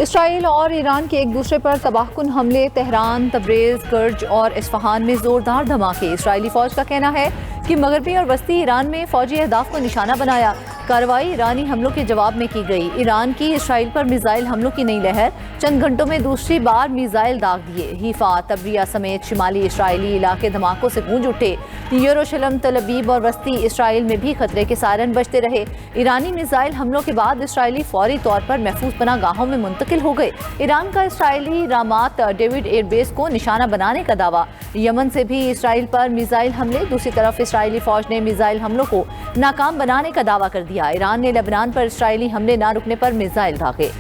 Israel और Iran के एक दूसरे पर तबाहकुन हमले, तेहरान, तब्रेज़, कर्ज और इस्फहान में जोरदार धमाके। इसराइली फौज का कहना है कि मगरबी और वस्ती ईरान में फौजी अहदाफ को निशाना बनाया। कार्रवाई ईरानी हमलों के जवाब में की गई। ईरान की इसराइल पर मिसाइल हमलों की नई लहर, चंद घंटों में दूसरी बार मिसाइल दाग दिए। हीफा, तब्रिया समेत शिमाली इसराइली इलाके धमाकों से गूंज उठे। यरूशलेम, तल अवीव और वस्ती इसराइल में भी खतरे के सायरन बजते रहे। ईरानी मिसाइल हमलों के बाद इसराइली फौरी तौर पर महफूज पनाहगाहों में मुंतकिल हो गए। ईरान का इसराइली रामात डेविड एयरबेस को निशाना बनाने का दावा। यमन से भी इसराइल पर मिसाइल हमले। दूसरी तरफ इसराइली फौज ने मिसाइल हमलों को नाकाम बनाने का दावा कर दिया। ईरान ने लेबनान पर इसराइली हमले न रुकने पर मिसाइल दागे।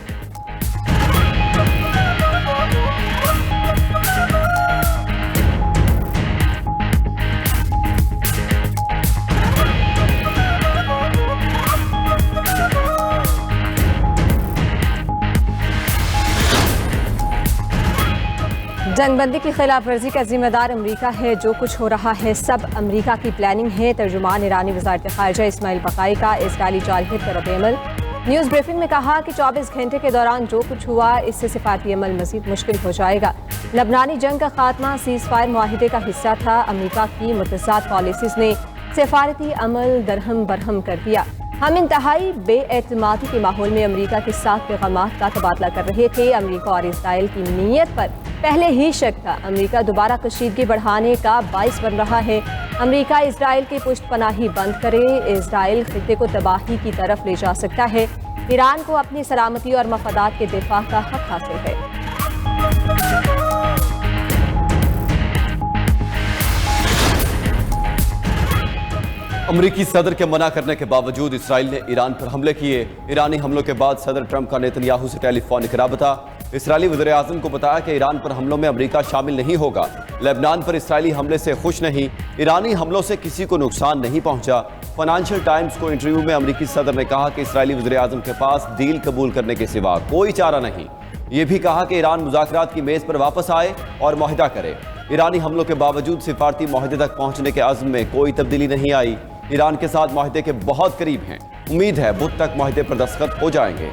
जंगबंदी की खिलाफ वर्जी का जिम्मेदार अमरीका है। जो कुछ हो रहा है सब अमरीका की प्लानिंग है। तर्जुमान ईरानी वज़ारत ख़ारिजा इस्माइल बक़ाई का इसराइली जारहियत पर रद्द-ए-अमल। न्यूज़ ब्रीफिंग में कहा कि 24 घंटे के दौरान जो कुछ हुआ इससे सिफारती अमल मज़ीद मुश्किल हो जाएगा। लबनानी जंग का खात्मा सीज़ फायर मुआहिदे का हिस्सा था। अमरीका की मुतज़ाद पॉलिसीज़ ने सिफारती अमल दरहम बरहम कर दिया। हम इंतहाई बेएतमादी के माहौल में अमरीका के साथ पैगामात का तबादला कर रहे थे। अमरीका और इसराइल की नीयत पर पहले ही शक था। अमरीका दोबारा कशीदगी बढ़ाने का बाइस बन रहा है। अमरीका इसराइल की पुष्ट पनाही बंद करे। इसराइल खित्ते को तबाही की तरफ ले जा सकता है। ईरान को अपनी सलामती और मफादात के दिफा का हक हासिल है। अमरीकी सदर के मना करने के बावजूद इसराइल ने ईरान पर हमले किए। ईरानी हमलों के बाद सदर ट्रंप का नेतन्याहू से टेलीफोनिक राबता। इसराइली वज़ीर-ए-आज़म को बताया कि ईरान पर हमलों में अमरीका शामिल नहीं होगा। लेबनान पर इसराइली हमले से खुश नहीं। ईरानी हमलों से किसी को नुकसान नहीं पहुंचा। फाइनेंशियल टाइम्स को इंटरव्यू में अमरीकी सदर ने कहा कि इसराइली वज़ीर-ए-आज़म के पास डील कबूल करने के सिवा कोई चारा नहीं। ये भी कहा कि ईरान मुज़ाकरात की मेज़ पर वापस आए और मुआहिदा करे। ईरानी हमलों के बावजूद सिफारती मुआहिदे तक पहुंचने के अज़्म में कोई तब्दीली नहीं आई। ईरान के साथ मुआहिदे के बहुत करीब हैं। उम्मीद है बुध तक मुआहिदे पर दस्तखत हो जाएंगे।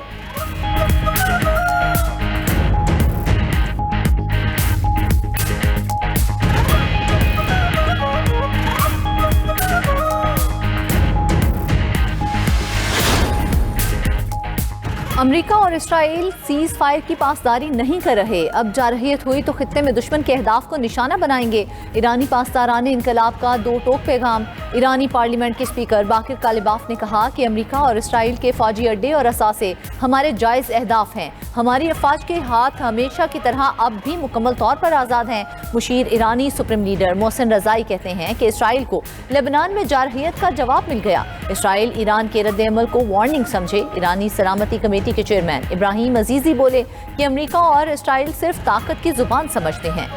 अमरीका और इसराइल सीज फायर की पासदारी नहीं कर रहे। अब जारहियत हुई तो खित्ते में दुश्मन के अहदाफ को निशाना बनाएंगे। ईरानी पासदारान इनकलाब का दो टोक पैगाम। ईरानी पार्लियामेंट के स्पीकर बाकिर कालिबाफ ने कहा कि अमरीका और इसराइल के फौजी अड्डे और असासे हमारे जायज़ अहदाफ हैं। हमारी अफवाज के हाथ हमेशा की तरह अब भी मुकम्मल तौर पर आज़ाद हैं। मुशीर ईरानी सुप्रीम लीडर मोहसिन रज़ाई कहते हैं कि इसराइल को लेबनान में जारहियत का जवाब मिल गया। इसराइल ईरान के रद्द-ए-अमल को वार्निंग समझे। ईरानी सलामती कमेटी के चेयरमैन इब्राहिम अजीजी बोले कि अमरीका और इसराइल सिर्फ ताकत की जुबान समझते हैं।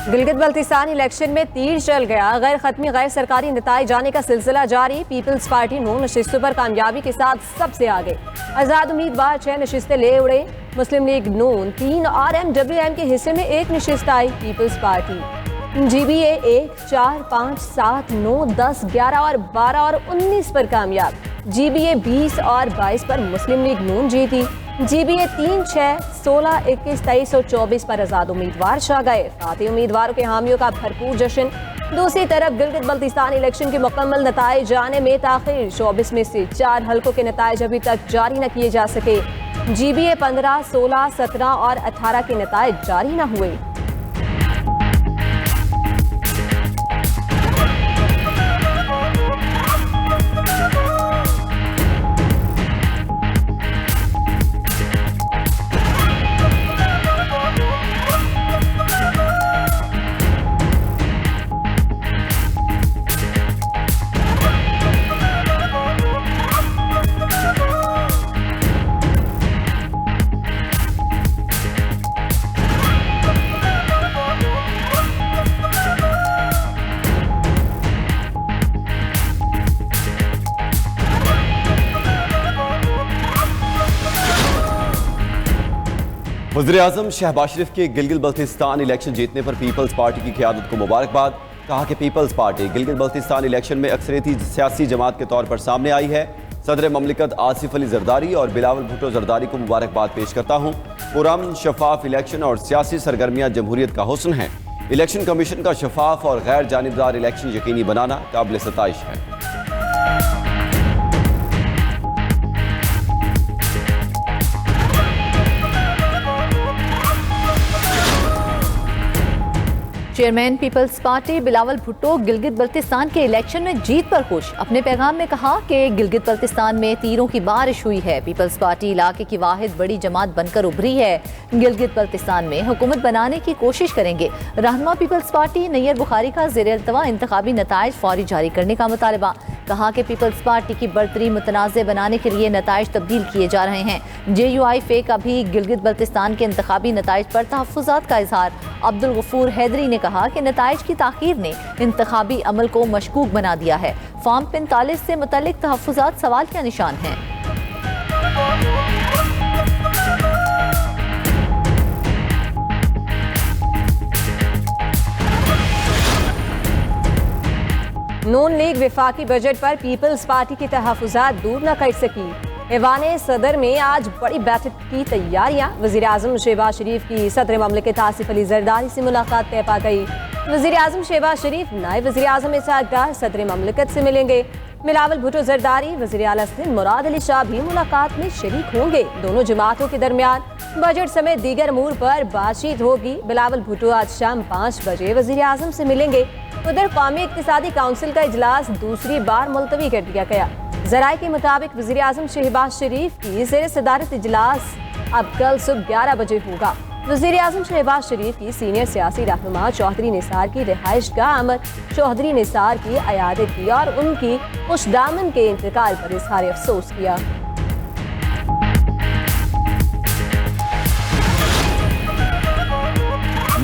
गिलगित बल्तिस्तान इलेक्शन में तीर चल गया। गैर खत्मी गैर सरकारी नताइज जाने का सिलसिला जारी। पीपल्स पार्टी 9 नशिस्तों पर कामयाबी के साथ सबसे आगे। आज़ाद उम्मीदवार 6 नशिस्तें ले उड़े। मुस्लिम लीग नून 3 और MWM के हिस्से में 1 नशिस्त आई। पीपल्स पार्टी GBA 1, 4, 5, 7, 9, 10, 11 और 12 और 19 पर कामयाब। GBA 20 और 22 पर मुस्लिम लीग नून जीती। GBA 3, 6, 16, 21, 23 और 24 पर आज़ाद उम्मीदवार छा गए। फातिह उम्मीदवारों के हामियों का भरपूर जश्न। दूसरी तरफ गिलगित बल्तिस्तान इलेक्शन के मुकम्मल नताइज जाने में ताख़ीर। 24 में से 4 हल्कों के नताइज अभी तक जारी न किए जा सके। GBA 15, 16, 17 और 18 के नताइज जारी न हुए। वज़ीर-ए-आज़म शहबाज शरीफ के गिलगित बल्तिस्तान इलेक्शन जीतने पर पीपल्स पार्टी की क़यादत को मुबारकबाद। कहा कि Peoples Party Gilgit Baltistan election में अक्सरियती सियासी जमात के तौर पर सामने आई है। सदर ममलिकत आसिफ अली जरदारी और बिलावल भुट्टो जरदारी को मुबारकबाद पेश करता हूँ। पुरअमन शफाफ इलेक्शन और सियासी सरगर्मियाँ जमहूरियत का हुस्न है। इलेक्शन कमीशन का शफाफ और गैर जानिबदार इलेक्शन यकीनी बनाना काबिल सताइश है। Chairman Peoples Party Bilawal Bhutto Gilgit Baltistan के इलेक्शन में जीत पर खुश। अपने पैगाम में कहा कि गिलगित बल्तिस्तान में तीरों की बारिश हुई है। पीपल्स पार्टी इलाके की वाहिद बड़ी जमात बनकर उभरी है। गिलगित बल्तिस्तान में हुकूमत बनाने की कोशिश करेंगे। रहनुमा पीपल्स पार्टी नैयर बुखारी का ज़ेर-ए-इल्तवा इंतखाबी नताइज फौरी जारी करने का मुतालबा। कहा कि पीपल्स पार्टी की बर्तरी मुतनाज़ बनाने के लिए नताइज तब्दील किए जा रहे हैं। JUI FE का भी गिलगित बल्तिस्तान के इंतखाबी नताइज पर तहफ़्फ़ुज़ात का इज़हार। अब्दुल गफूर हैदरी ने कहा कि नताइज की ताख़ीर ने इंतखाबी अमल को मशकूक बना दिया है। फॉर्म 45 से मुतल्लिक तहफ़्फ़ुज़ात सवाल का निशान हैं। नून लीग विफाकी बजट पर पीपल्स पार्टी की तहफ़्फ़ुज़ात दूर न कर सकी। ऐवान सदर में आज बड़ी बैठक की तैयारियां। वज़ीर आज़म शहबाज शरीफ की सदर ममलिकत आसिफ अली जरदारी से मुलाकात तय पा गई। वज़ीर आज़म शहबाज शरीफ नायब वज़ीर आज़म इसहाक़ डार सदर ममलिकत से मिलेंगे। बिलावल भुट्टो जरदारी वज़ीर आला सिंध मुराद अली शाह भी मुलाकात में शरीक होंगे। दोनों जमातों के दरमियान बजट समेत दीगर अमूर पर बातचीत होगी। बिलावल भुट्टो आज शाम 5 बजे वज़ीर आज़म से मिलेंगे। उधर कौमी इक़्तिसादी काउंसिल का इजलास दूसरी बार मुलतवी कर दिया गया। ज़राए के मुताबिक वज़ीर आज़म शहबाज शरीफ की ज़ेर सदारत इजलास अब कल सुबह 11 बजे होगा। वज़ीर आज़म शहबाज शरीफ की सीनियर सियासी रहनुमा चौधरी निसार की रिहाइशगाह अमर चौधरी निसार की अयादत की और उनकी खुशदामन के इंतकाल पर इज़हार अफसोस किया।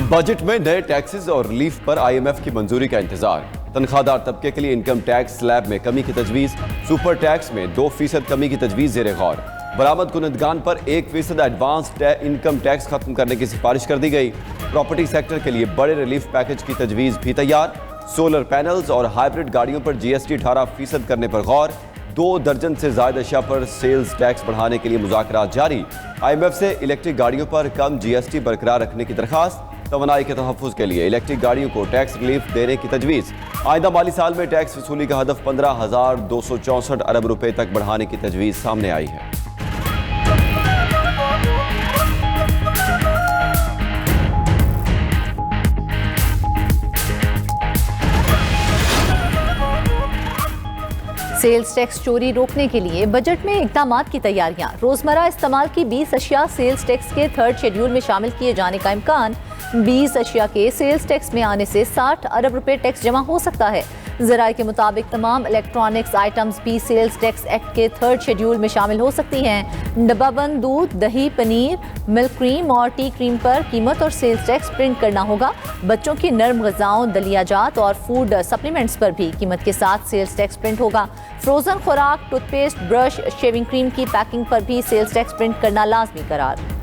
बजट में नए टैक्सेस और रिलीफ पर IMF की मंजूरी का इंतजार। तनख्वाहदार तबके के लिए इनकम टैक्स स्लैब में कमी की तजवीज़। सुपर टैक्स में 2% कमी की तजवीज़ ज़ेर गौर। बरामद कुनदगान पर 1% एडवांस इनकम टैक्स खत्म करने की सिफारिश कर दी गई। प्रॉपर्टी सेक्टर के लिए बड़े रिलीफ पैकेज की तजवीज़ भी तैयार। सोलर पैनल्स और हाइब्रिड गाड़ियों पर GST 18% करने पर गौर। 2 दर्जन से ज्यादा अशिया पर सेल्स टैक्स बढ़ाने के लिए मुज़ाकरात जारी। IMF से इलेक्ट्रिक गाड़ियों पर कम GST बरकरार रखने की दरख्वास्त। तवानाई के तहफ़्फ़ुज़ के लिए इलेक्ट्रिक गाड़ियों को टैक्स रिलीफ देने की तजवीज़। आइंदा माली साल में टैक्स वसूली का हदफ 15,264 अरब रुपए तक बढ़ाने की तजवीज़ सामने आई है। सेल्स टैक्स चोरी रोकने के लिए बजट में इक़दामात की तैयारियां। रोजमर्रा इस्तेमाल की 20 अशिया सेल्स टैक्स के 3rd शेड्यूल में शामिल किए जाने का इम्कान। 20 अशिया के सेल्स टैक्स में आने से 60 अरब रुपए टैक्स जमा हो सकता है। ज़राए के मुताबिक तमाम इलेक्ट्रॉनिक्स आइटम्स भी सेल्स टैक्स एक्ट के 3rd शेड्यूल में शामिल हो सकती हैं। डब्बाबंद दूध, दही, पनीर, मिल्क क्रीम और टी क्रीम पर कीमत और सेल्स टैक्स प्रिंट करना होगा। बच्चों की नर्म ग़िज़ाओं, दलियाजात और फूड सप्लीमेंट्स पर भी कीमत के साथ सेल्स टैक्स प्रिंट होगा। फ्रोज़न खुराक, टूथपेस्ट, ब्रश, शेविंग क्रीम की पैकिंग पर भी सेल्स टैक्स प्रिंट करना लाजमी करार।